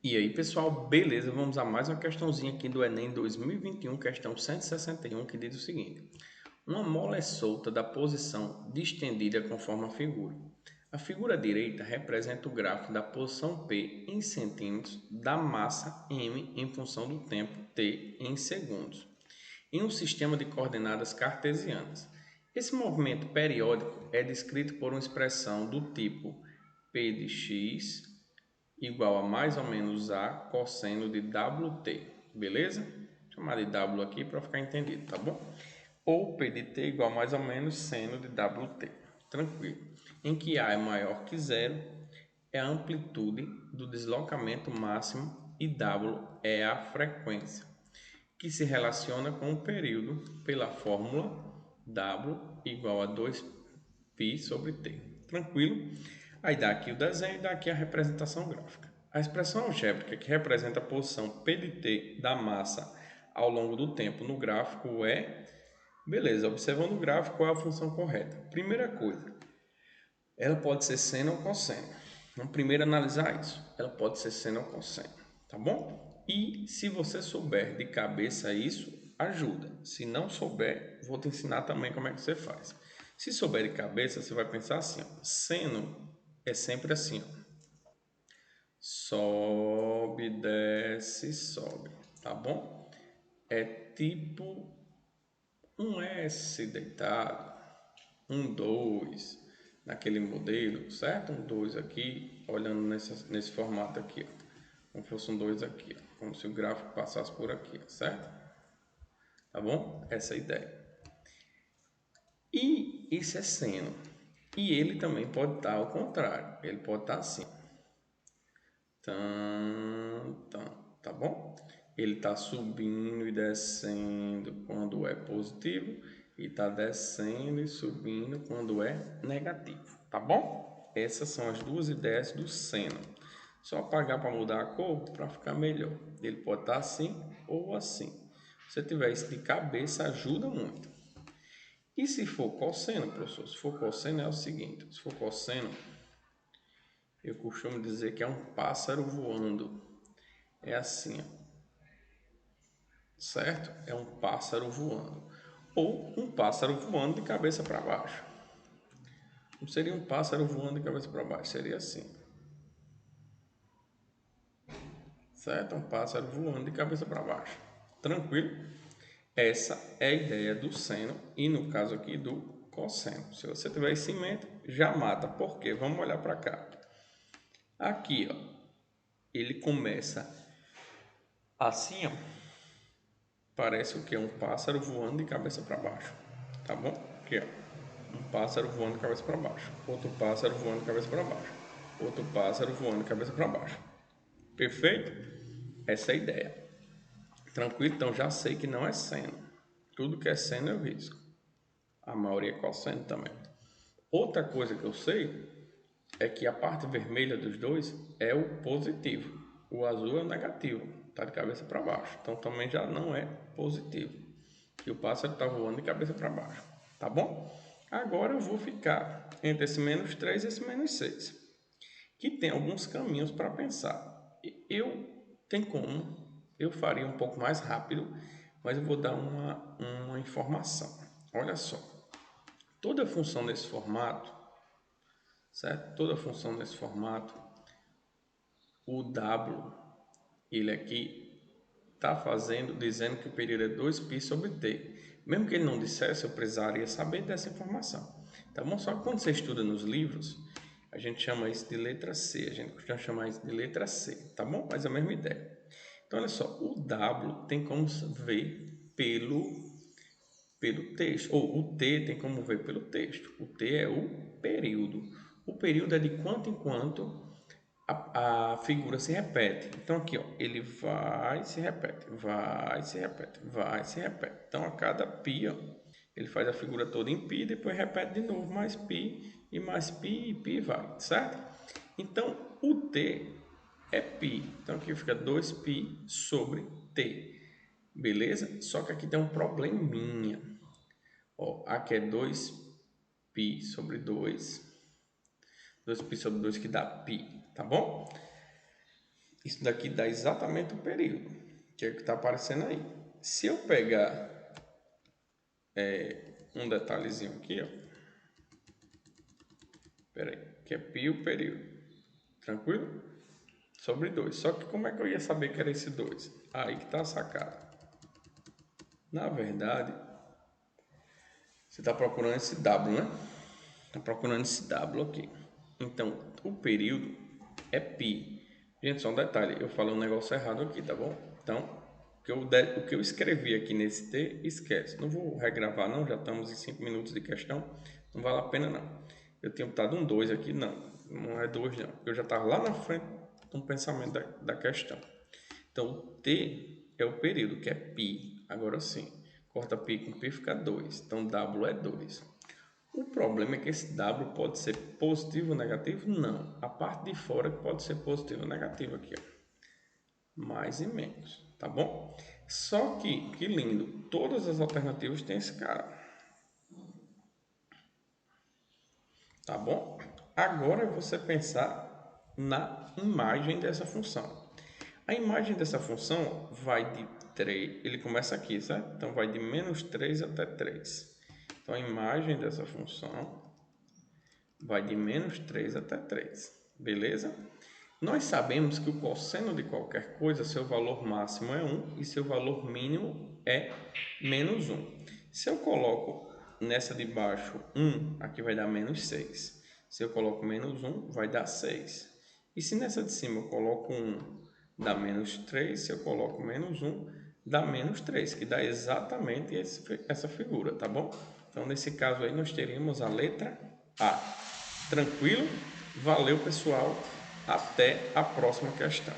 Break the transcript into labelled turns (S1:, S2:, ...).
S1: E aí, pessoal, beleza? Vamos a mais uma questãozinha aqui do Enem 2021, questão 161, que diz o seguinte: uma mola é solta da posição distendida conforme a figura. A figura direita representa o gráfico da posição P em centímetros da massa M em função do tempo T em segundos, em um sistema de coordenadas cartesianas. Esse movimento periódico é descrito por uma expressão do tipo P de x igual a mais ou menos A cosseno de WT, beleza? Vou chamar de W aqui para ficar entendido, tá bom? Ou P de T igual a mais ou menos seno de WT, tranquilo. Em que A é maior que zero, é a amplitude do deslocamento máximo e W é a frequência, que se relaciona com o período pela fórmula W igual a 2π sobre T. Tranquilo? Aí dá aqui o desenho e dá aqui a representação gráfica. A expressão algébrica que representa a posição P de T da massa ao longo do tempo no gráfico é... Beleza, observando o gráfico, qual é a função correta? Primeira coisa, ela pode ser seno ou cosseno. Vamos primeiro analisar isso. Ela pode ser seno ou cosseno, tá bom? E se você souber de cabeça isso, ajuda. Se não souber, vou te ensinar também como é que você faz. Se souber de cabeça, você vai pensar assim, ó, seno é sempre assim, ó, sobe, desce, sobe, tá bom? É tipo um S deitado, um 2 naquele modelo, certo? Um 2 aqui, olhando nesse formato aqui, ó. Como fosse um 2 aqui, ó. Como se o gráfico passasse por aqui, ó, certo? Tá bom? Essa é a ideia. E isso é seno. E ele também pode estar ao contrário. Ele pode estar assim. Tá bom? Ele está subindo e descendo quando é positivo e está descendo e subindo quando é negativo, tá bom? Essas são as duas ideias do seno. Só apagar para mudar a cor para ficar melhor. Ele pode estar assim ou assim. Se você tiver isso de cabeça, ajuda muito. E se for cosseno, professor? Se for cosseno é o seguinte, se for cosseno, eu costumo dizer que é um pássaro voando. É assim, ó, certo? É um pássaro voando. Ou um pássaro voando de cabeça para baixo. Não seria um pássaro voando de cabeça para baixo, seria assim, certo? Um pássaro voando de cabeça para baixo. Tranquilo? Essa é a ideia do seno e no caso aqui do cosseno. Se você tiver esse em mente, já mata. Por quê? Vamos olhar para cá. Aqui, ó, ele começa assim, ó. Parece o que? Um pássaro voando de cabeça para baixo. Tá bom? Aqui, ó. Um pássaro voando de cabeça para baixo. Outro pássaro voando de cabeça para baixo. Outro pássaro voando de cabeça para baixo. Perfeito? Essa é a ideia. Tranquilo? Então já sei que não é seno. Tudo que é seno eu risco. A maioria é cosseno também. Outra coisa que eu sei é que a parte vermelha dos dois é o positivo. O azul é o negativo. Está de cabeça para baixo. Então também já não é positivo. E o pássaro está voando de cabeça para baixo. Tá bom? Agora eu vou ficar entre esse menos 3 e esse menos 6, que tem alguns caminhos para pensar. Tem como, eu faria um pouco mais rápido, mas eu vou dar uma informação. Olha só, toda função nesse formato, certo? Toda função nesse formato, o W, ele aqui está dizendo que o período é 2π sobre t. Mesmo que ele não dissesse, eu precisaria saber dessa informação. Tá bom? Só que quando você estuda nos livros, a gente chama isso de letra C. A gente costuma chamar isso de letra C, tá bom? Mas é a mesma ideia. Então, olha só, o W tem como ver pelo texto, ou o T tem como ver pelo texto. O T é o período. O período é de quanto em quanto a figura se repete. Então aqui, ó, ele vai, se repete, vai, se repete, vai, se repete. Então a cada pi, ó, ele faz a figura toda em pi, depois repete de novo, mais pi, e mais pi, e pi vai, certo? Então o t é pi. Então aqui fica 2π sobre t. Beleza? Só que aqui tem um probleminha. Ó, aqui é 2π sobre 2. 2π sobre 2 que dá pi, tá bom? Isso daqui dá exatamente o período, que é o que está aparecendo aí. Se eu pegar um detalhezinho aqui, ó, peraí, que é π o período, tranquilo? Sobre 2. Só que como é que eu ia saber que era esse 2? Aí que está a sacada. Na verdade, você está procurando esse W, né? Está procurando esse W aqui. Então, o período é π. Gente, só um detalhe, eu falei um negócio errado aqui, tá bom? Então, o que eu escrevi aqui nesse T, esquece. Não vou regravar não, já estamos em 5 minutos de questão, não vale a pena não. Eu tinha botado um 2 aqui, não é 2 não, eu já estava lá na frente do pensamento da questão. Então, o T é o período, que é π. Agora sim, corta π com π fica 2, então W é 2. O problema é que esse W pode ser positivo ou negativo? Não. A parte de fora que pode ser positivo ou negativo aqui, ó. Mais e menos, tá bom? Só que lindo, todas as alternativas têm esse cara. Tá bom? Agora é você pensar na imagem dessa função. A imagem dessa função vai de 3, ele começa aqui, certo? Então vai de menos 3 até 3. Então a imagem dessa função vai de menos 3 até 3, beleza? Nós sabemos que o cosseno de qualquer coisa, seu valor máximo é 1 e seu valor mínimo é menos 1. Se eu coloco nessa de baixo 1, aqui vai dar menos 6. Se eu coloco menos 1, vai dar 6. E se nessa de cima eu coloco 1, dá menos 3. Se eu coloco menos 1, dá menos 3, que dá exatamente essa figura, tá bom? Então, nesse caso aí, nós teríamos a letra A. Tranquilo? Valeu, pessoal. Até a próxima questão.